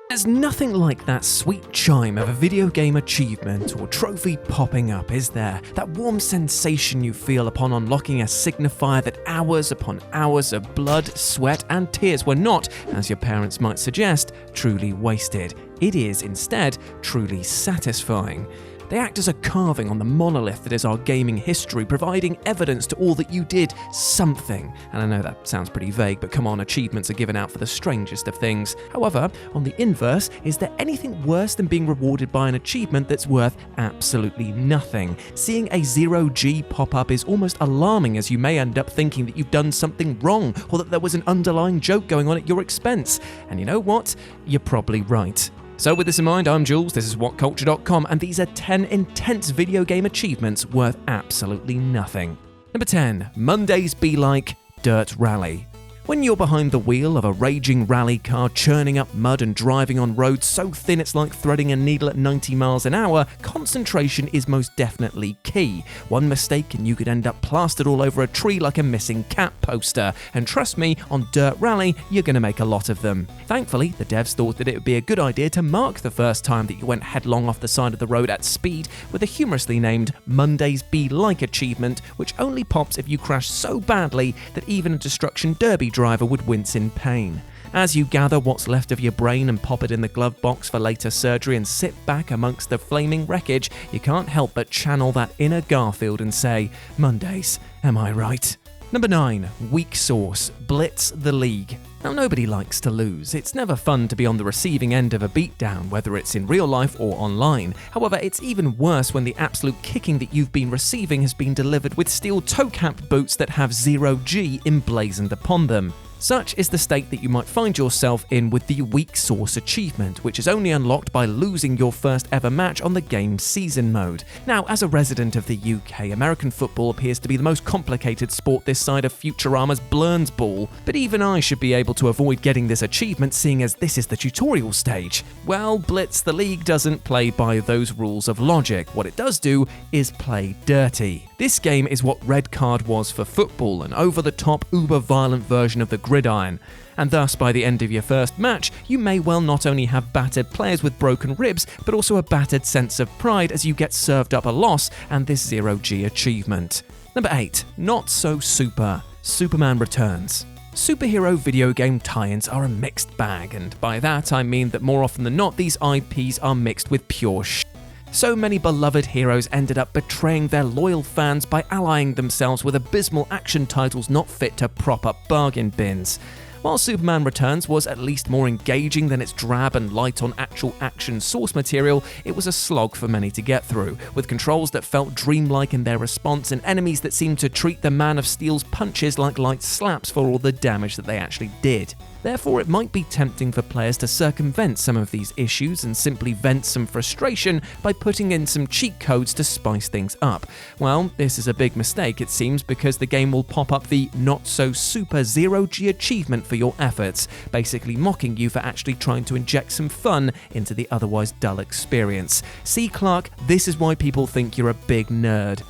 There's nothing like that sweet chime of a video game achievement or trophy popping up, is there? That warm sensation you feel upon unlocking a signifier that hours upon hours of blood, sweat and tears were not, as your parents might suggest, truly wasted. It is, instead, truly satisfying. They act as a carving on the monolith that is our gaming history, providing evidence to all that you did something. And I know that sounds pretty vague, but come on, achievements are given out for the strangest of things. However, on the inverse, is there anything worse than being rewarded by an achievement that's worth absolutely nothing? Seeing a 0G pop up is almost alarming, as you may end up thinking that you've done something wrong or that there was an underlying joke going on at your expense. And you know what? You're probably right. So with this in mind, I'm Jules, this is WhatCulture.com, and these are 10 intense video game achievements worth absolutely nothing. Number 10. Mondays be like Dirt Rally. When you're behind the wheel of a raging rally car churning up mud and driving on roads so thin it's like threading a needle at 90 miles an hour, concentration is most definitely key. One mistake and you could end up plastered all over a tree like a missing cat poster. And trust me, on Dirt Rally, you're going to make a lot of them. Thankfully, the devs thought that it would be a good idea to mark the first time that you went headlong off the side of the road at speed with a humorously named Mondays Be Like achievement, which only pops if you crash so badly that even a destruction derby driver would wince in pain. As you gather what's left of your brain and pop it in the glove box for later surgery and sit back amongst the flaming wreckage, you can't help but channel that inner Garfield and say, Mondays, am I right? Number 9. Weak Sauce, BLITZ the League. Now, nobody likes to lose. It's never fun to be on the receiving end of a beatdown, whether it's in real life or online. However, it's even worse when the absolute kicking that you've been receiving has been delivered with steel toe-capped boots that have 0G emblazoned upon them. Such is the state that you might find yourself in with the Weak Sauce achievement, which is only unlocked by losing your first ever match on the game's season mode. Now, as a resident of the UK, American football appears to be the most complicated sport this side of Futurama's Blurns Ball, but even I should be able to avoid getting this achievement, seeing as this is the tutorial stage. Well, BLITZ the League doesn't play by those rules of logic. What it does do is play dirty. This game is what Red Card was for football, an over-the-top, uber-violent version of the gridiron. And thus, by the end of your first match, you may well not only have battered players with broken ribs, but also a battered sense of pride as you get served up a loss and this 0G achievement. Number 8. Not So Super, Superman Returns. Superhero video game tie-ins are a mixed bag, and by that I mean that more often than not, these IPs are mixed with pure shit. So many beloved heroes ended up betraying their loyal fans by allying themselves with abysmal action titles not fit to prop up bargain bins. While Superman Returns was at least more engaging than its drab and light on actual action source material, it was a slog for many to get through, with controls that felt dreamlike in their response and enemies that seemed to treat the Man of Steel's punches like light slaps for all the damage that they actually did. Therefore, it might be tempting for players to circumvent some of these issues and simply vent some frustration by putting in some cheat codes to spice things up. Well, this is a big mistake, it seems, because the game will pop up the Not So Super 0G achievement for your efforts, basically mocking you for actually trying to inject some fun into the otherwise dull experience. See, Clark, this is why people think you're a big nerd.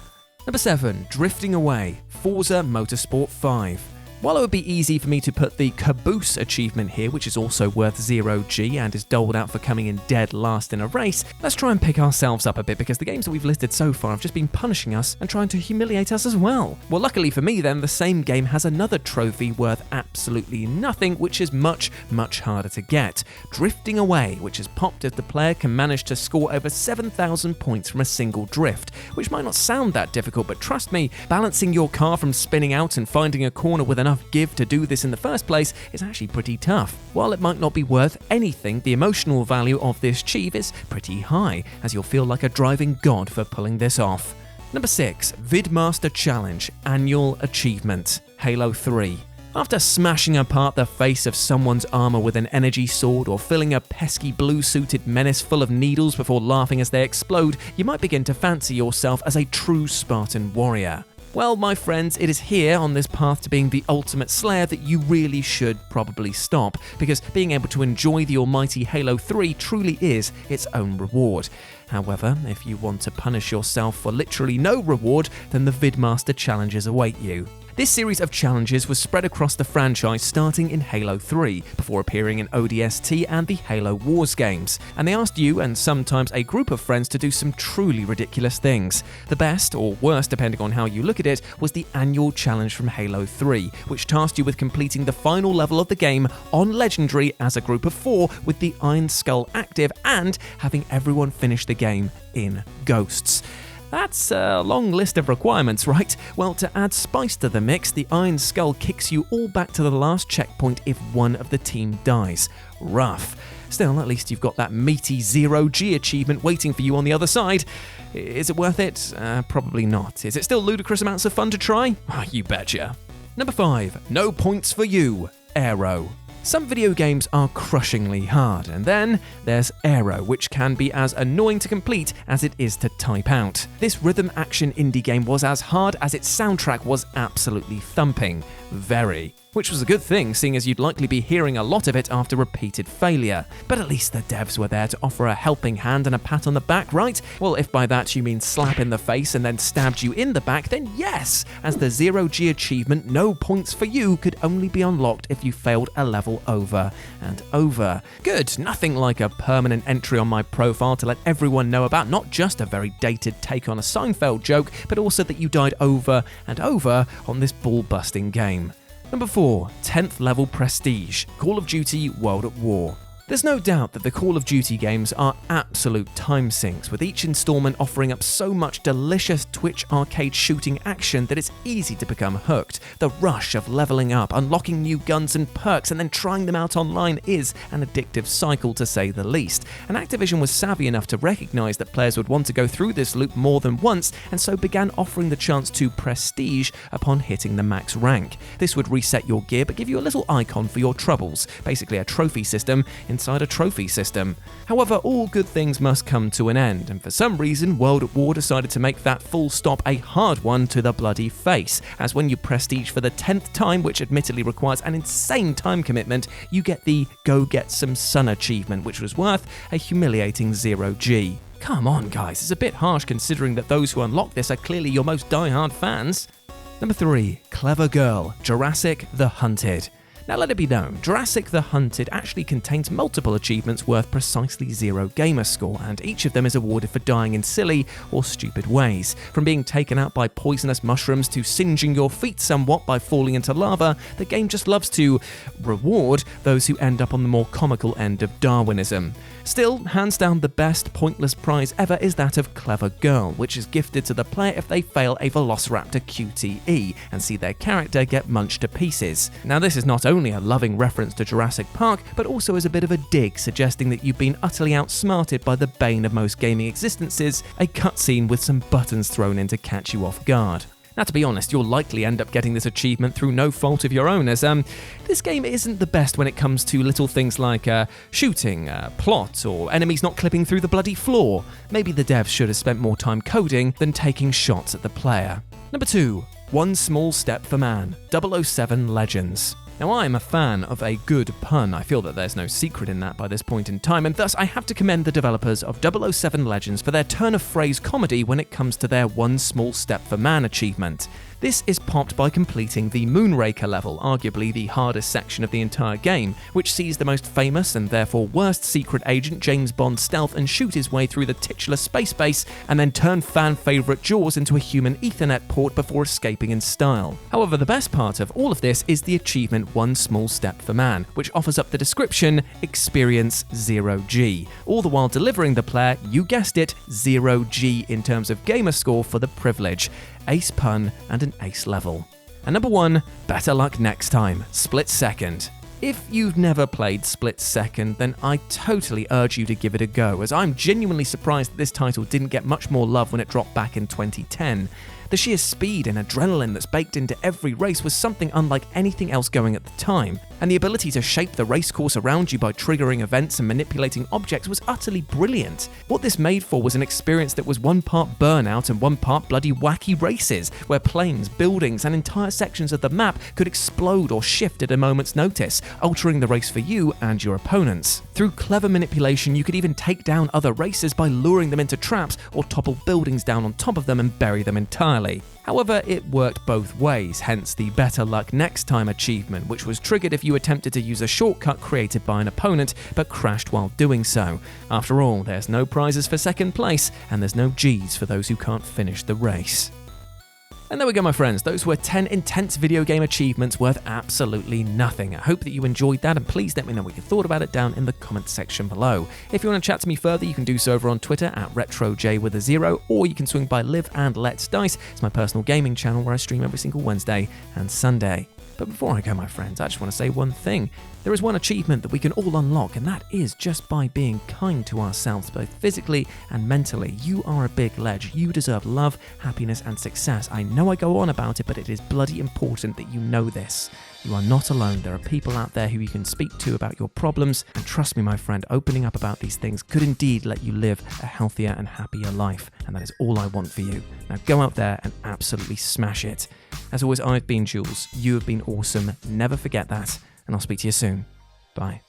Number 7. Drifting Away, FORZA Motorsport 5. While it would be easy for me to put the Caboose achievement here, which is also worth 0G and is doled out for coming in dead last in a race, let's try and pick ourselves up a bit, because the games that we've listed so far have just been punishing us and trying to humiliate us as well. Well, luckily for me then, the same game has another trophy worth absolutely nothing, which is much, much harder to get. Drifting Away, which is popped if the player can manage to score over 7,000 points from a single drift, which might not sound that difficult, but trust me, balancing your car from spinning out and finding a corner with enough give to do this in the first place is actually pretty tough. While it might not be worth anything, the emotional value of this achieve is pretty high, as you'll feel like a driving god for pulling this off. Number 6. VIDMASTER Challenge Annual Achievement, Halo 3. After smashing apart the face of someone's armor with an energy sword or filling a pesky blue-suited menace full of needles before laughing as they explode, you might begin to fancy yourself as a true Spartan warrior. Well, my friends, it is here on this path to being the ultimate slayer that you really should probably stop, because being able to enjoy the almighty Halo 3 truly is its own reward. However, if you want to punish yourself for literally no reward, then the VIDMASTER challenges await you. This series of challenges was spread across the franchise starting in Halo 3, before appearing in ODST and the Halo Wars games, and they asked you and sometimes a group of friends to do some truly ridiculous things. The best, or worst depending on how you look at it, was the annual challenge from Halo 3, which tasked you with completing the final level of the game on Legendary as a group of 4 with the Iron Skull active and having everyone finish the game in Ghosts. That's a long list of requirements, right? Well, to add spice to the mix, the Iron Skull kicks you all back to the last checkpoint if one of the team dies. Rough. Still, at least you've got that meaty 0G achievement waiting for you on the other side. Is it worth it? Probably not. Is it still ludicrous amounts of fun to try? You betcha. Number 5. No points for you. AAERO. Some video games are crushingly hard, and then there's AAERO, which can be as annoying to complete as it is to type out. This rhythm action indie game was as hard as its soundtrack was absolutely thumping. Very. Which was a good thing, seeing as you'd likely be hearing a lot of it after repeated failure. But at least the devs were there to offer a helping hand and a pat on the back, right? Well, if by that you mean slap in the face and then stabbed you in the back, then yes! As the 0G achievement, no points for you, could only be unlocked if you failed a level over and over. Good, nothing like a permanent entry on my profile to let everyone know about not just a very dated take on a Seinfeld joke, but also that you died over and over on this ball-busting game. Number 4. 10th level prestige. Call of Duty World at War. There's no doubt that the Call of Duty games are absolute time sinks, with each installment offering up so much delicious Twitch arcade shooting action that it's easy to become hooked. The rush of leveling up, unlocking new guns and perks, and then trying them out online is an addictive cycle to say the least. And Activision was savvy enough to recognise that players would want to go through this loop more than once, and so began offering the chance to prestige upon hitting the max rank. This would reset your gear but give you a little icon for your troubles, basically a trophy system inside a trophy system. However, all good things must come to an end, and for some reason World at War decided to make that full stop a hard one to the bloody face, as when you prestige for the 10th time, which admittedly requires an insane time commitment, you get the Go Get Some Sun achievement, which was worth a humiliating 0G. Come on guys, it's a bit harsh considering that those who unlock this are clearly your most die-hard fans. Number 3. Clever Girl. JURASSIC The Hunted. Now let it be known, JURASSIC The Hunted actually contains multiple achievements worth precisely 0 gamer score, and each of them is awarded for dying in silly or stupid ways. From being taken out by poisonous mushrooms to singeing your feet somewhat by falling into lava, the game just loves to reward those who end up on the more comical end of Darwinism. Still, hands down the best pointless prize ever is that of Clever Girl, which is gifted to the player if they fail a Velociraptor QTE and see their character get munched to pieces. Now this is not only a loving reference to Jurassic Park, but also is a bit of a dig suggesting that you've been utterly outsmarted by the bane of most gaming existences, a cutscene with some buttons thrown in to catch you off guard. Now, to be honest, you'll likely end up getting this achievement through no fault of your own, as this game isn't the best when it comes to little things like shooting, plot, or enemies not clipping through the bloody floor. Maybe the devs should have spent more time coding than taking shots at the player. Number 2. One Small Step for Man. 007 Legends. Now, I'm a fan of a good pun. I feel that there's no secret in that by this point in time, and thus I have to commend the developers of 007 Legends for their turn-of-phrase comedy when it comes to their One Small Step for Man achievement. This is popped by completing the Moonraker level, arguably the hardest section of the entire game, which sees the most famous and therefore worst secret agent James Bond stealth and shoot his way through the titular space base and then turn fan favourite Jaws into a human Ethernet port before escaping in style. However, the best part of all of this is the achievement One Small Step for Man, which offers up the description Experience 0G, all the while delivering the player, you guessed it, 0G in terms of gamer score for the privilege. Ace pun and an ace level. And number 1, better luck next time, Split Second. If you've never played Split Second, then I totally urge you to give it a go, as I'm genuinely surprised that this title didn't get much more love when it dropped back in 2010. The sheer speed and adrenaline that's baked into every race was something unlike anything else going at the time, and the ability to shape the race course around you by triggering events and manipulating objects was utterly brilliant. What this made for was an experience that was one part Burnout and one part bloody wacky races, where planes, buildings, and entire sections of the map could explode or shift at a moment's notice, altering the race for you and your opponents. Through clever manipulation, you could even take down other racers by luring them into traps or topple buildings down on top of them and bury them entirely. However, it worked both ways, hence the better luck next time achievement, which was triggered if you attempted to use a shortcut created by an opponent but crashed while doing so. After all, there's no prizes for second place, and there's no G's for those who can't finish the race. And there we go, my friends. Those were 10 intense video game achievements worth absolutely nothing. I hope that you enjoyed that, and please let me know what you thought about it down in the comments section below. If you want to chat to me further, you can do so over on Twitter at RetroJ, or you can swing by Live and Let's Dice. It's my personal gaming channel where I stream every single Wednesday and Sunday. But before I go, my friends, I just want to say one thing. There is one achievement that we can all unlock, and that is just by being kind to ourselves, both physically and mentally. You are a big ledge. You deserve love, happiness, and success. I know I go on about it, but it is bloody important that you know this. You are not alone. There are people out there who you can speak to about your problems, and trust me, my friend, opening up about these things could indeed let you live a healthier and happier life, and that is all I want for you. Now go out there and absolutely smash it. As always, I've been Jules. You have been awesome. Never forget that, and I'll speak to you soon. Bye.